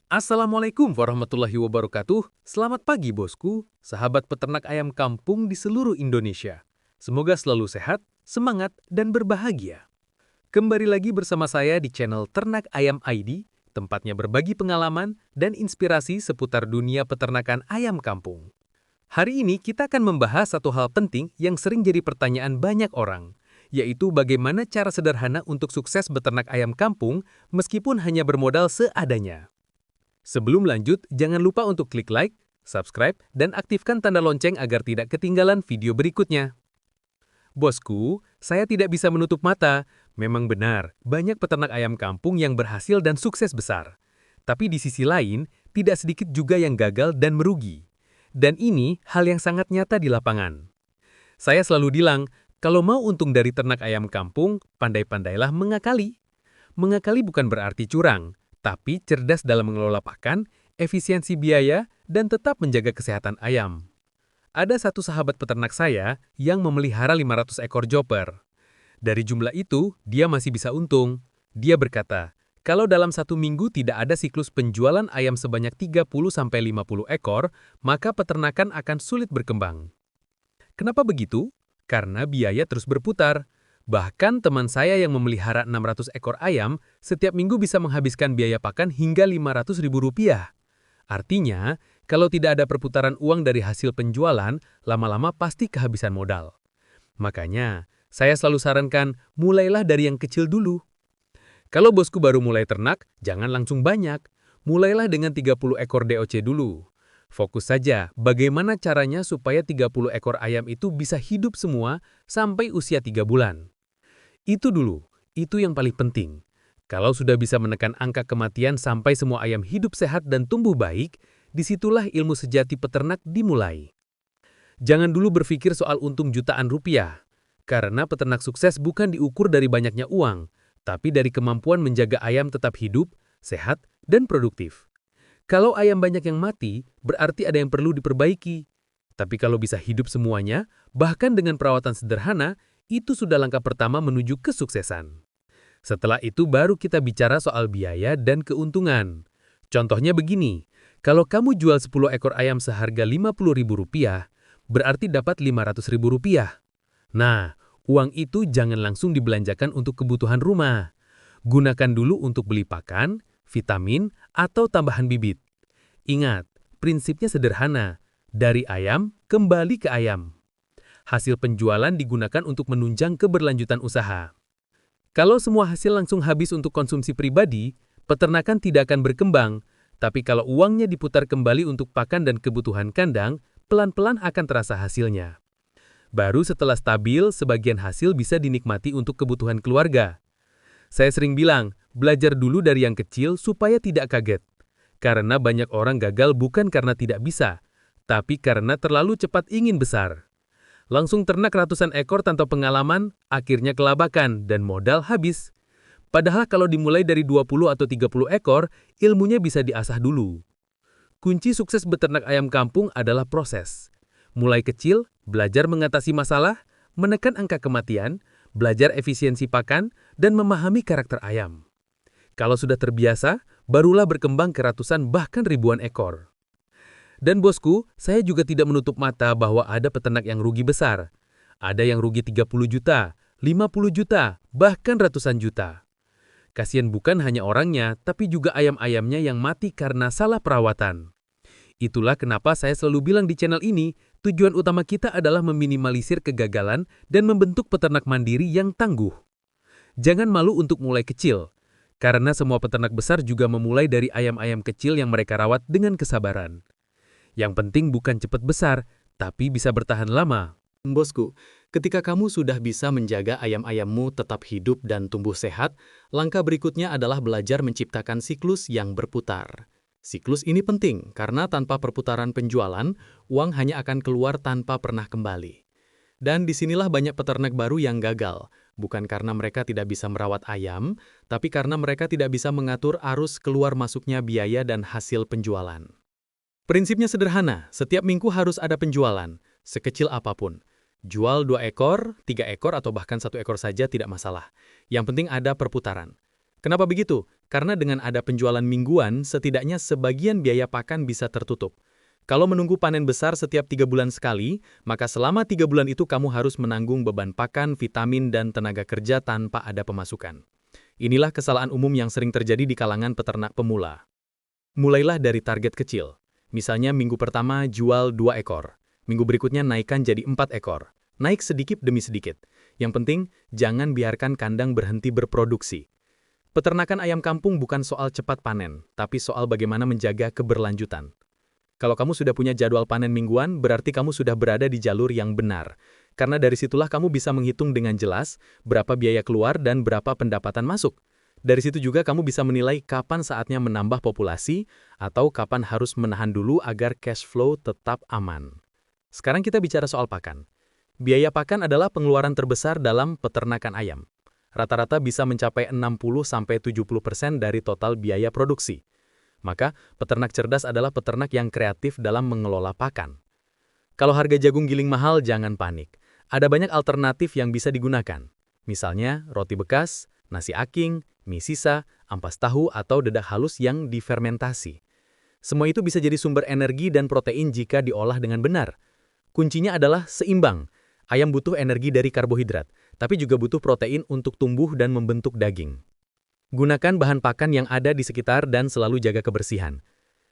Assalamualaikum warahmatullahi wabarakatuh. Selamat pagi bosku, sahabat peternak ayam kampung di seluruh Indonesia. Semoga selalu sehat, semangat, dan berbahagia. Kembali lagi bersama saya di channel Ternak Ayam ID, tempatnya berbagi pengalaman dan inspirasi seputar dunia peternakan ayam kampung. Hari ini kita akan membahas satu hal penting yang sering jadi pertanyaan banyak orang, yaitu bagaimana cara sederhana untuk sukses beternak ayam kampung meskipun hanya bermodal seadanya. Sebelum lanjut, jangan lupa untuk klik like, subscribe, dan aktifkan tanda lonceng agar tidak ketinggalan video berikutnya. Bosku, saya tidak bisa menutup mata. Memang benar, banyak peternak ayam kampung yang berhasil dan sukses besar. Tapi di sisi lain, tidak sedikit juga yang gagal dan merugi. Dan ini hal yang sangat nyata di lapangan. Saya selalu bilang, kalau mau untung dari ternak ayam kampung, pandai-pandailah mengakali. Mengakali bukan berarti curang, tapi cerdas dalam mengelola pakan, efisiensi biaya, dan tetap menjaga kesehatan ayam. Ada satu sahabat peternak saya yang memelihara 500 ekor joper. Dari jumlah itu, dia masih bisa untung. Dia berkata, kalau dalam satu minggu tidak ada siklus penjualan ayam sebanyak 30-50 ekor, maka peternakan akan sulit berkembang. Kenapa begitu? Karena biaya terus berputar. Bahkan teman saya yang memelihara 600 ekor ayam, setiap minggu bisa menghabiskan biaya pakan hingga Rp500.000. Artinya, kalau tidak ada perputaran uang dari hasil penjualan, lama-lama pasti kehabisan modal. Makanya, saya selalu sarankan, mulailah dari yang kecil dulu. Kalau bosku baru mulai ternak, jangan langsung banyak. Mulailah dengan 30 ekor DOC dulu. Fokus saja bagaimana caranya supaya 30 ekor ayam itu bisa hidup semua sampai usia 3 bulan. Itu dulu, itu yang paling penting. Kalau sudah bisa menekan angka kematian sampai semua ayam hidup sehat dan tumbuh baik, disitulah ilmu sejati peternak dimulai. Jangan dulu berpikir soal untung jutaan rupiah, karena peternak sukses bukan diukur dari banyaknya uang, tapi dari kemampuan menjaga ayam tetap hidup, sehat, dan produktif. Kalau ayam banyak yang mati, berarti ada yang perlu diperbaiki. Tapi kalau bisa hidup semuanya, bahkan dengan perawatan sederhana, itu sudah langkah pertama menuju kesuksesan. Setelah itu baru kita bicara soal biaya dan keuntungan. Contohnya begini, kalau kamu jual 10 ekor ayam seharga Rp50.000, berarti dapat Rp500.000. Nah, uang itu jangan langsung dibelanjakan untuk kebutuhan rumah. Gunakan dulu untuk beli pakan, vitamin, atau tambahan bibit. Ingat, prinsipnya sederhana, dari ayam kembali ke ayam. Hasil penjualan digunakan untuk menunjang keberlanjutan usaha. Kalau semua hasil langsung habis untuk konsumsi pribadi, peternakan tidak akan berkembang, tapi kalau uangnya diputar kembali untuk pakan dan kebutuhan kandang, pelan-pelan akan terasa hasilnya. Baru setelah stabil, sebagian hasil bisa dinikmati untuk kebutuhan keluarga. Saya sering bilang, belajar dulu dari yang kecil supaya tidak kaget. Karena banyak orang gagal bukan karena tidak bisa, tapi karena terlalu cepat ingin besar. Langsung ternak ratusan ekor tanpa pengalaman, akhirnya kelabakan dan modal habis. Padahal kalau dimulai dari 20 atau 30 ekor, ilmunya bisa diasah dulu. Kunci sukses beternak ayam kampung adalah proses. Mulai kecil, belajar mengatasi masalah, menekan angka kematian, belajar efisiensi pakan, dan memahami karakter ayam. Kalau sudah terbiasa, barulah berkembang ke ratusan bahkan ribuan ekor. Dan bosku, saya juga tidak menutup mata bahwa ada peternak yang rugi besar. Ada yang rugi 30 juta, 50 juta, bahkan ratusan juta. Kasian bukan hanya orangnya, tapi juga ayam-ayamnya yang mati karena salah perawatan. Itulah kenapa saya selalu bilang di channel ini, tujuan utama kita adalah meminimalisir kegagalan dan membentuk peternak mandiri yang tangguh. Jangan malu untuk mulai kecil, karena semua peternak besar juga memulai dari ayam-ayam kecil yang mereka rawat dengan kesabaran. Yang penting bukan cepat besar, tapi bisa bertahan lama. Bosku, ketika kamu sudah bisa menjaga ayam-ayammu tetap hidup dan tumbuh sehat, langkah berikutnya adalah belajar menciptakan siklus yang berputar. Siklus ini penting karena tanpa perputaran penjualan, uang hanya akan keluar tanpa pernah kembali. Dan disinilah banyak peternak baru yang gagal, bukan karena mereka tidak bisa merawat ayam, tapi karena mereka tidak bisa mengatur arus keluar masuknya biaya dan hasil penjualan. Prinsipnya sederhana, setiap minggu harus ada penjualan, sekecil apapun. Jual 2 ekor, 3 ekor, atau bahkan 1 ekor saja tidak masalah. Yang penting ada perputaran. Kenapa begitu? Karena dengan ada penjualan mingguan, setidaknya sebagian biaya pakan bisa tertutup. Kalau menunggu panen besar setiap 3 bulan sekali, maka selama 3 bulan itu kamu harus menanggung beban pakan, vitamin, dan tenaga kerja tanpa ada pemasukan. Inilah kesalahan umum yang sering terjadi di kalangan peternak pemula. Mulailah dari target kecil. Misalnya minggu pertama jual 2 ekor. Minggu berikutnya naikkan jadi 4 ekor. Naik sedikit demi sedikit. Yang penting, jangan biarkan kandang berhenti berproduksi. Peternakan ayam kampung bukan soal cepat panen, tapi soal bagaimana menjaga keberlanjutan. Kalau kamu sudah punya jadwal panen mingguan, berarti kamu sudah berada di jalur yang benar. Karena dari situlah kamu bisa menghitung dengan jelas berapa biaya keluar dan berapa pendapatan masuk. Dari situ juga kamu bisa menilai kapan saatnya menambah populasi atau kapan harus menahan dulu agar cash flow tetap aman. Sekarang kita bicara soal pakan. Biaya pakan adalah pengeluaran terbesar dalam peternakan ayam. Rata-rata bisa mencapai 60-70% dari total biaya produksi. Maka, peternak cerdas adalah peternak yang kreatif dalam mengelola pakan. Kalau harga jagung giling mahal, jangan panik. Ada banyak alternatif yang bisa digunakan. Misalnya, roti bekas, nasi aking, mie sisa, ampas tahu, atau dedak halus yang difermentasi. Semua itu bisa jadi sumber energi dan protein jika diolah dengan benar. Kuncinya adalah seimbang. Ayam butuh energi dari karbohidrat, tapi juga butuh protein untuk tumbuh dan membentuk daging. Gunakan bahan pakan yang ada di sekitar dan selalu jaga kebersihan.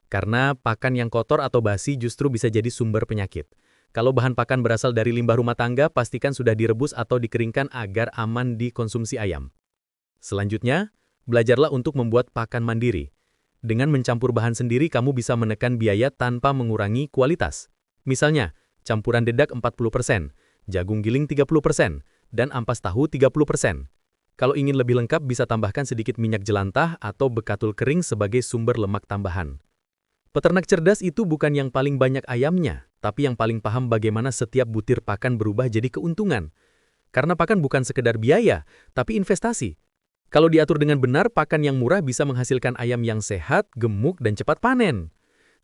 Karena pakan yang kotor atau basi justru bisa jadi sumber penyakit. Kalau bahan pakan berasal dari limbah rumah tangga, pastikan sudah direbus atau dikeringkan agar aman dikonsumsi ayam. Selanjutnya, belajarlah untuk membuat pakan mandiri. Dengan mencampur bahan sendiri, kamu bisa menekan biaya tanpa mengurangi kualitas. Misalnya, campuran dedak 40%, jagung giling 30%, dan ampas tahu 30%. Kalau ingin lebih lengkap, bisa tambahkan sedikit minyak jelantah atau bekatul kering sebagai sumber lemak tambahan. Peternak cerdas itu bukan yang paling banyak ayamnya, tapi yang paling paham bagaimana setiap butir pakan berubah jadi keuntungan. Karena pakan bukan sekedar biaya, tapi investasi. Kalau diatur dengan benar, pakan yang murah bisa menghasilkan ayam yang sehat, gemuk, dan cepat panen.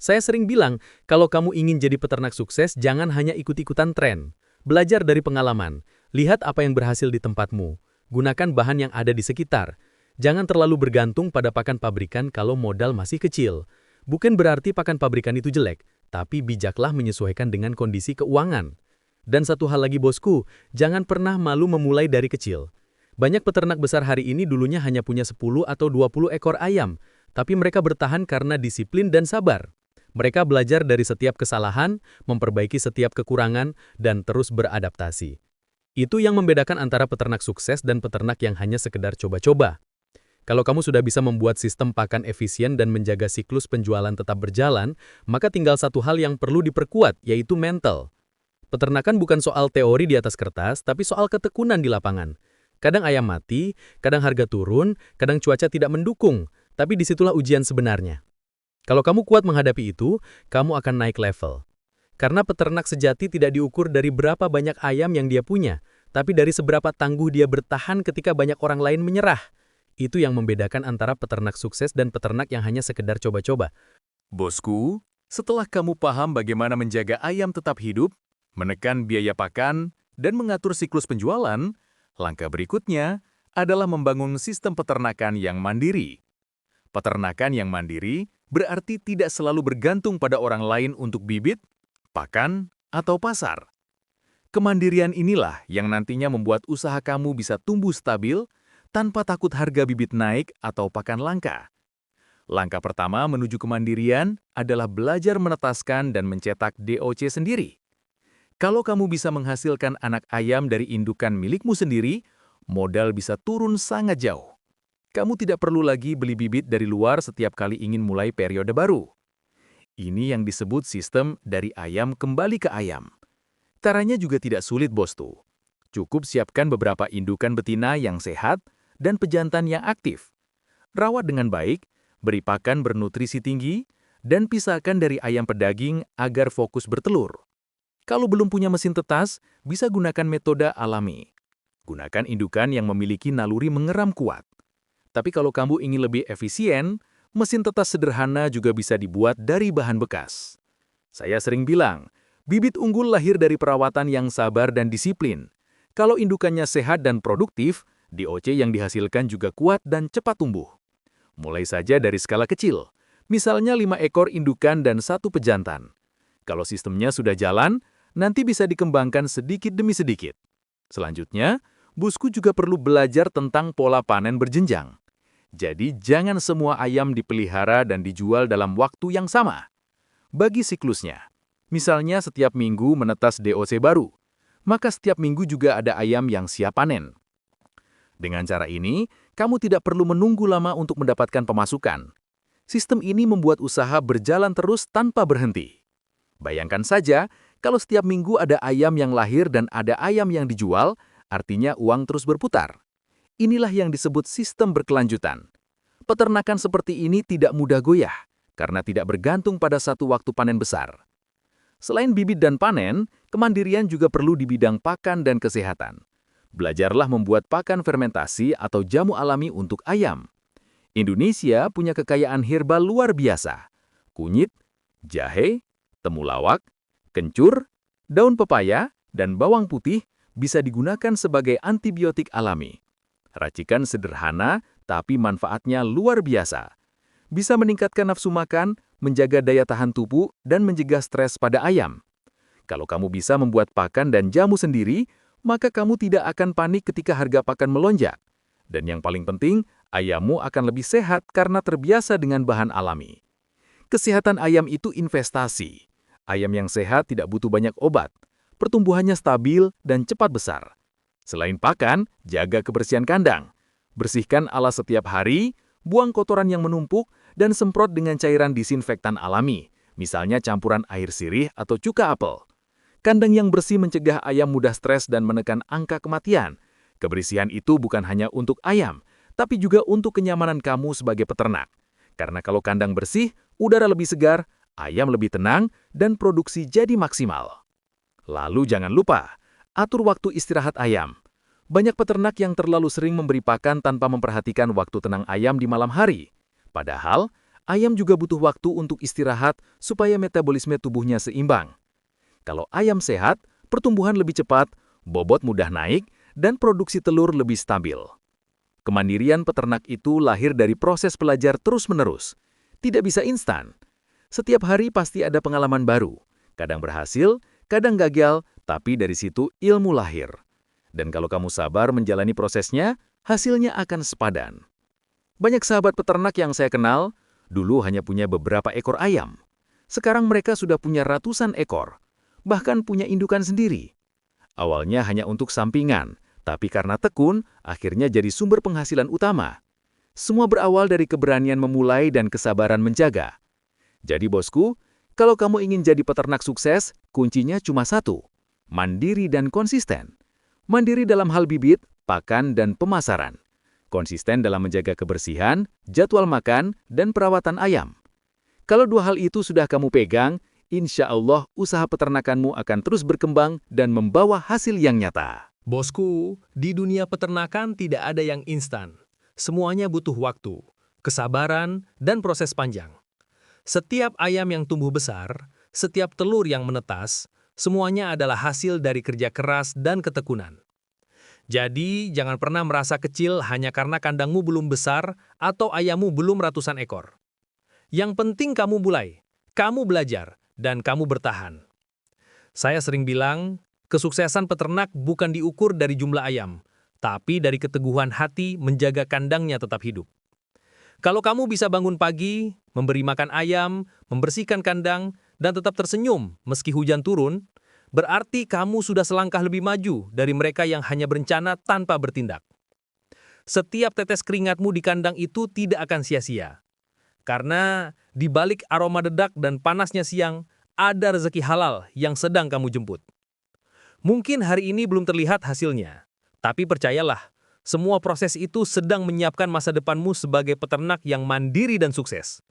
Saya sering bilang, kalau kamu ingin jadi peternak sukses, jangan hanya ikut-ikutan tren. Belajar dari pengalaman, lihat apa yang berhasil di tempatmu. Gunakan bahan yang ada di sekitar. Jangan terlalu bergantung pada pakan pabrikan kalau modal masih kecil. Bukan berarti pakan pabrikan itu jelek, tapi bijaklah menyesuaikan dengan kondisi keuangan. Dan satu hal lagi bosku, jangan pernah malu memulai dari kecil. Banyak peternak besar hari ini dulunya hanya punya 10 atau 20 ekor ayam, tapi mereka bertahan karena disiplin dan sabar. Mereka belajar dari setiap kesalahan, memperbaiki setiap kekurangan, dan terus beradaptasi. Itu yang membedakan antara peternak sukses dan peternak yang hanya sekedar coba-coba. Kalau kamu sudah bisa membuat sistem pakan efisien dan menjaga siklus penjualan tetap berjalan, maka tinggal satu hal yang perlu diperkuat, yaitu mental. Peternakan bukan soal teori di atas kertas, tapi soal ketekunan di lapangan. Kadang ayam mati, kadang harga turun, kadang cuaca tidak mendukung, tapi disitulah ujian sebenarnya. Kalau kamu kuat menghadapi itu, kamu akan naik level. Karena peternak sejati tidak diukur dari berapa banyak ayam yang dia punya, tapi dari seberapa tangguh dia bertahan ketika banyak orang lain menyerah. Itu yang membedakan antara peternak sukses dan peternak yang hanya sekedar coba-coba. Bosku, setelah kamu paham bagaimana menjaga ayam tetap hidup, menekan biaya pakan, dan mengatur siklus penjualan, langkah berikutnya adalah membangun sistem peternakan yang mandiri. Peternakan yang mandiri berarti tidak selalu bergantung pada orang lain untuk bibit, pakan, atau pasar. Kemandirian inilah yang nantinya membuat usaha kamu bisa tumbuh stabil tanpa takut harga bibit naik atau pakan langka. Langkah pertama menuju kemandirian adalah belajar menetaskan dan mencetak DOC sendiri. Kalau kamu bisa menghasilkan anak ayam dari indukan milikmu sendiri, modal bisa turun sangat jauh. Kamu tidak perlu lagi beli bibit dari luar setiap kali ingin mulai periode baru. Ini yang disebut sistem dari ayam kembali ke ayam. Caranya juga tidak sulit, bosku. Cukup siapkan beberapa indukan betina yang sehat dan pejantan yang aktif. Rawat dengan baik, beri pakan bernutrisi tinggi, dan pisahkan dari ayam pedaging agar fokus bertelur. Kalau belum punya mesin tetas, bisa gunakan metode alami. Gunakan indukan yang memiliki naluri mengeram kuat. Tapi kalau kamu ingin lebih efisien, mesin tetas sederhana juga bisa dibuat dari bahan bekas. Saya sering bilang, bibit unggul lahir dari perawatan yang sabar dan disiplin. Kalau indukannya sehat dan produktif, DOC yang dihasilkan juga kuat dan cepat tumbuh. Mulai saja dari skala kecil, misalnya 5 ekor indukan dan 1 pejantan. Kalau sistemnya sudah jalan, nanti bisa dikembangkan sedikit demi sedikit. Selanjutnya, bosku juga perlu belajar tentang pola panen berjenjang. Jadi jangan semua ayam dipelihara dan dijual dalam waktu yang sama. Bagi siklusnya, misalnya setiap minggu menetas DOC baru, maka setiap minggu juga ada ayam yang siap panen. Dengan cara ini, kamu tidak perlu menunggu lama untuk mendapatkan pemasukan. Sistem ini membuat usaha berjalan terus tanpa berhenti. Bayangkan saja, kalau setiap minggu ada ayam yang lahir dan ada ayam yang dijual, artinya uang terus berputar. Inilah yang disebut sistem berkelanjutan. Peternakan seperti ini tidak mudah goyah, karena tidak bergantung pada satu waktu panen besar. Selain bibit dan panen, kemandirian juga perlu di bidang pakan dan kesehatan. Belajarlah membuat pakan fermentasi atau jamu alami untuk ayam. Indonesia punya kekayaan herbal luar biasa. Kunyit, jahe, temulawak, kencur, daun pepaya, dan bawang putih bisa digunakan sebagai antibiotik alami. Racikan sederhana, tapi manfaatnya luar biasa. Bisa meningkatkan nafsu makan, menjaga daya tahan tubuh, dan mencegah stres pada ayam. Kalau kamu bisa membuat pakan dan jamu sendiri, maka kamu tidak akan panik ketika harga pakan melonjak. Dan yang paling penting, ayammu akan lebih sehat karena terbiasa dengan bahan alami. Kesehatan ayam itu investasi. Ayam yang sehat tidak butuh banyak obat. Pertumbuhannya stabil dan cepat besar. Selain pakan, jaga kebersihan kandang. Bersihkan alas setiap hari, buang kotoran yang menumpuk, dan semprot dengan cairan disinfektan alami, misalnya campuran air sirih atau cuka apel. Kandang yang bersih mencegah ayam mudah stres dan menekan angka kematian. Kebersihan itu bukan hanya untuk ayam, tapi juga untuk kenyamanan kamu sebagai peternak. Karena kalau kandang bersih, udara lebih segar, ayam lebih tenang, dan produksi jadi maksimal. Lalu jangan lupa, atur waktu istirahat ayam. Banyak peternak yang terlalu sering memberi pakan tanpa memperhatikan waktu tenang ayam di malam hari. Padahal, ayam juga butuh waktu untuk istirahat supaya metabolisme tubuhnya seimbang. Kalau ayam sehat, pertumbuhan lebih cepat, bobot mudah naik, dan produksi telur lebih stabil. Kemandirian peternak itu lahir dari proses belajar terus-menerus. Tidak bisa instan. Setiap hari pasti ada pengalaman baru. Kadang berhasil, kadang gagal, tapi dari situ ilmu lahir. Dan kalau kamu sabar menjalani prosesnya, hasilnya akan sepadan. Banyak sahabat peternak yang saya kenal, dulu hanya punya beberapa ekor ayam. Sekarang mereka sudah punya ratusan ekor, bahkan punya indukan sendiri. Awalnya hanya untuk sampingan, tapi karena tekun, akhirnya jadi sumber penghasilan utama. Semua berawal dari keberanian memulai dan kesabaran menjaga. Jadi bosku, kalau kamu ingin jadi peternak sukses, kuncinya cuma satu, mandiri dan konsisten. Mandiri dalam hal bibit, pakan, dan pemasaran. Konsisten dalam menjaga kebersihan, jadwal makan, dan perawatan ayam. Kalau dua hal itu sudah kamu pegang, insya Allah usaha peternakanmu akan terus berkembang dan membawa hasil yang nyata. Bosku, di dunia peternakan tidak ada yang instan. Semuanya butuh waktu, kesabaran, dan proses panjang. Setiap ayam yang tumbuh besar, setiap telur yang menetas, semuanya adalah hasil dari kerja keras dan ketekunan. Jadi, jangan pernah merasa kecil hanya karena kandangmu belum besar atau ayammu belum ratusan ekor. Yang penting kamu mulai, kamu belajar, dan kamu bertahan. Saya sering bilang, kesuksesan peternak bukan diukur dari jumlah ayam, tapi dari keteguhan hati menjaga kandangnya tetap hidup. Kalau kamu bisa bangun pagi, memberi makan ayam, membersihkan kandang, dan tetap tersenyum meski hujan turun, berarti kamu sudah selangkah lebih maju dari mereka yang hanya berencana tanpa bertindak. Setiap tetes keringatmu di kandang itu tidak akan sia-sia. Karena di balik aroma dedak dan panasnya siang, ada rezeki halal yang sedang kamu jemput. Mungkin hari ini belum terlihat hasilnya, tapi percayalah, semua proses itu sedang menyiapkan masa depanmu sebagai peternak yang mandiri dan sukses.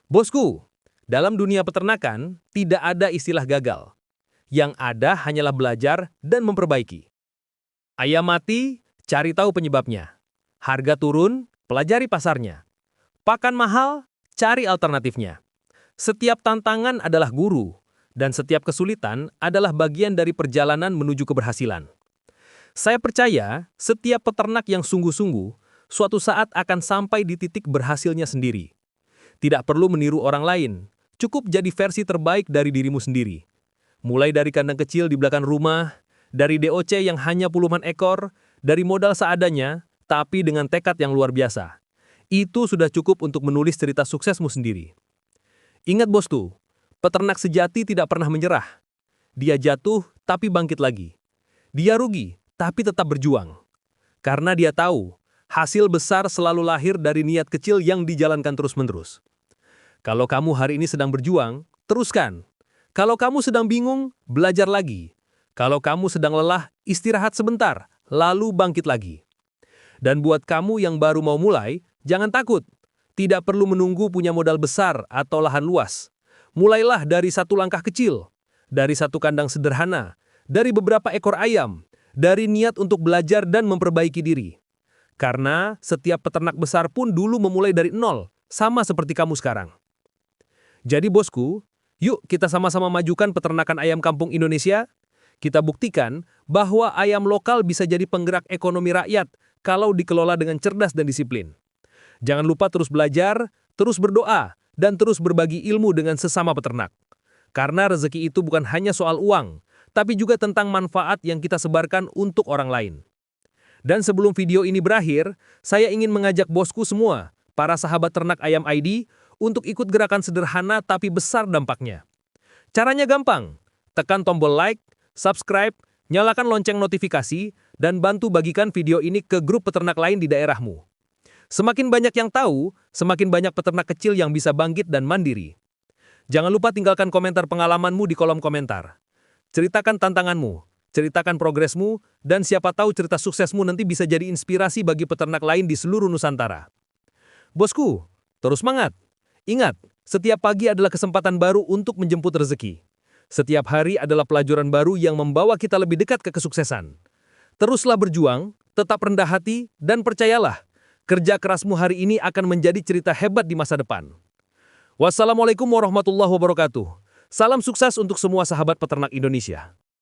Bosku, dalam dunia peternakan, tidak ada istilah gagal. Yang ada hanyalah belajar dan memperbaiki. Ayam mati, cari tahu penyebabnya. Harga turun, pelajari pasarnya. Pakan mahal, cari alternatifnya. Setiap tantangan adalah guru, dan setiap kesulitan adalah bagian dari perjalanan menuju keberhasilan. Saya percaya setiap peternak yang sungguh-sungguh suatu saat akan sampai di titik berhasilnya sendiri. Tidak perlu meniru orang lain, cukup jadi versi terbaik dari dirimu sendiri. Mulai dari kandang kecil di belakang rumah, dari DOC yang hanya puluhan ekor, dari modal seadanya, tapi dengan tekad yang luar biasa. Itu sudah cukup untuk menulis cerita suksesmu sendiri. Ingat bosku, peternak sejati tidak pernah menyerah. Dia jatuh, tapi bangkit lagi. Dia rugi, tapi tetap berjuang. Karena dia tahu, hasil besar selalu lahir dari niat kecil yang dijalankan terus-menerus. Kalau kamu hari ini sedang berjuang, teruskan. Kalau kamu sedang bingung, belajar lagi. Kalau kamu sedang lelah, istirahat sebentar, lalu bangkit lagi. Dan buat kamu yang baru mau mulai, jangan takut. Tidak perlu menunggu punya modal besar atau lahan luas. Mulailah dari satu langkah kecil. Dari satu kandang sederhana, dari beberapa ekor ayam, dari niat untuk belajar dan memperbaiki diri. Karena setiap peternak besar pun dulu memulai dari nol, sama seperti kamu sekarang. Jadi bosku, yuk kita sama-sama majukan peternakan ayam kampung Indonesia. Kita buktikan bahwa ayam lokal bisa jadi penggerak ekonomi rakyat kalau dikelola dengan cerdas dan disiplin. Jangan lupa terus belajar, terus berdoa, dan terus berbagi ilmu dengan sesama peternak. Karena rezeki itu bukan hanya soal uang, tapi juga tentang manfaat yang kita sebarkan untuk orang lain. Dan sebelum video ini berakhir, saya ingin mengajak bosku semua, para sahabat ternak ayam ID, untuk ikut gerakan sederhana tapi besar dampaknya. Caranya gampang, tekan tombol like, subscribe, nyalakan lonceng notifikasi, dan bantu bagikan video ini ke grup peternak lain di daerahmu. Semakin banyak yang tahu, semakin banyak peternak kecil yang bisa bangkit dan mandiri. Jangan lupa tinggalkan komentar pengalamanmu di kolom komentar. Ceritakan tantanganmu, ceritakan progresmu, dan siapa tahu cerita suksesmu nanti bisa jadi inspirasi bagi peternak lain di seluruh Nusantara. Bosku, terus semangat! Ingat, setiap pagi adalah kesempatan baru untuk menjemput rezeki. Setiap hari adalah pelajaran baru yang membawa kita lebih dekat ke kesuksesan. Teruslah berjuang, tetap rendah hati, dan percayalah, kerja kerasmu hari ini akan menjadi cerita hebat di masa depan. Wassalamualaikum warahmatullahi wabarakatuh. Salam sukses untuk semua sahabat peternak Indonesia.